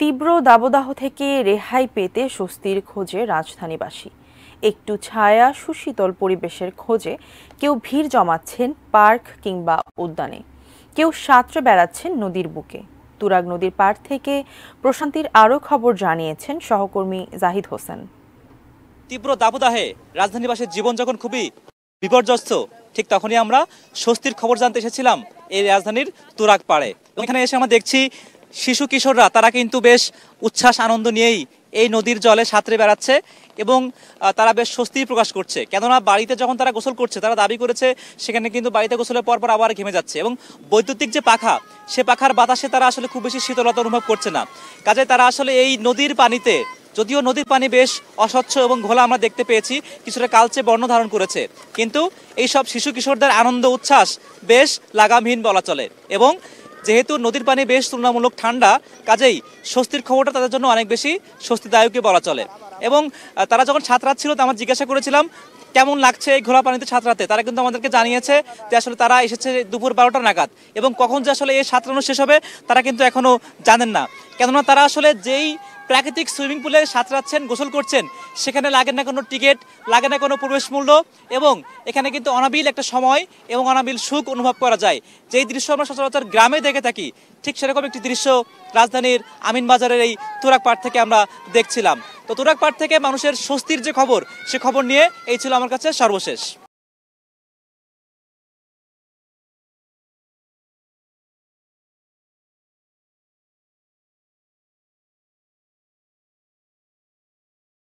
তীব্র দাবদাহ থেকে রেহাই পেতে স্বস্তির খোঁজে রাজধানীবাসী। একটু ছায়া সুশীতল পরিবেশের খোঁজে কেউ ভিড় জমাচ্ছেন পার্ক কিংবা উদ্যানে, কেউ সাঁতরে বেড়াচ্ছেন নদীর বুকে। তুরাগ নদীর পাড় থেকে প্রশান্তির আরও খবর জানিয়েছেন সহকর্মী জাহিদ হোসেন। তীব্র দাবদাহে রাজধানীবাসীর জীবন যখন খুবই বিপর্যস্ত, ঠিক তখনই আমরা স্বস্তির খবর জানতে এসেছিলাম এই রাজধানীর তুরাগ পাড়ে। এখানে এসে আমরা দেখছি শিশু কিশোররা তারা কিন্তু বেশ উচ্ছ্বাস আনন্দ নিয়েই এই নদীর জলে সাঁতরে বেড়াচ্ছে এবং তারা বেশ স্বস্তি প্রকাশ করছে। কেননা বাড়িতে যখন তারা গোসল করছে, তারা দাবি করেছে সেখানে কিন্তু বাড়িতে গোসলের পর আবার ঘেমে যাচ্ছে এবং বৈদ্যুতিক যে পাখা, সে পাখার বাতাসে তারা আসলে খুব বেশি শীতলতা অনুভব করছে না। কাজে তারা আসলে এই নদীর পানিতে, যদিও নদীর পানি বেশ অস্বচ্ছ এবং ঘোলা আমরা দেখতে পেয়েছি, কিছুটা কালচে বর্ণ ধারণ করেছে, কিন্তু এই সব শিশু কিশোরদের আনন্দ উচ্ছ্বাস বেশ লাগামহীন বলা চলে। এবং যেহেতু নদীর পানি বেশ তুলনামূলক ঠান্ডা, কাজেই স্বস্তির খবরটা তাদের জন্য অনেক বেশি স্বস্তিদায়কই বলা চলে। এবং তারা যখন সাঁতরাচ্ছিল, তো আমরা জিজ্ঞাসা করেছিলাম কেমন লাগছে এই ঘোলা পানিতে সাঁতরাতে। তারা কিন্তু আমাদেরকে জানিয়েছে যে আসলে তারা এসেছে দুপুর 12টা নাগাদ এবং কখন যে আসলে এই সাঁতরানো শেষ হবে তারা কিন্তু এখনো জানেন না। কেননা তারা আসলে যেই প্রাকৃতিক সুইমিং পুলে সাঁতরাচ্ছেন, গোসল করছেন, সেখানে লাগে না কোনো টিকিট, লাগে না কোনো প্রবেশ মূল্য এবং এখানে কিন্তু অনাবিল একটা সময় এবং অনাবিল সুখ অনুভব করা যায়। যেই দৃশ্য আমরা সচরাচর গ্রামে দেখে থাকি, ঠিক সেরকম একটি দৃশ্য রাজধানীর আমিনবাজারের এই তুরাগ পাড় থেকে আমরা দেখছিলাম। তো তুরাগ পাড় থেকে মানুষের স্বস্তির যে খবর, সে খবর নিয়ে এই ছিল আমার কাছে সর্বশেষ।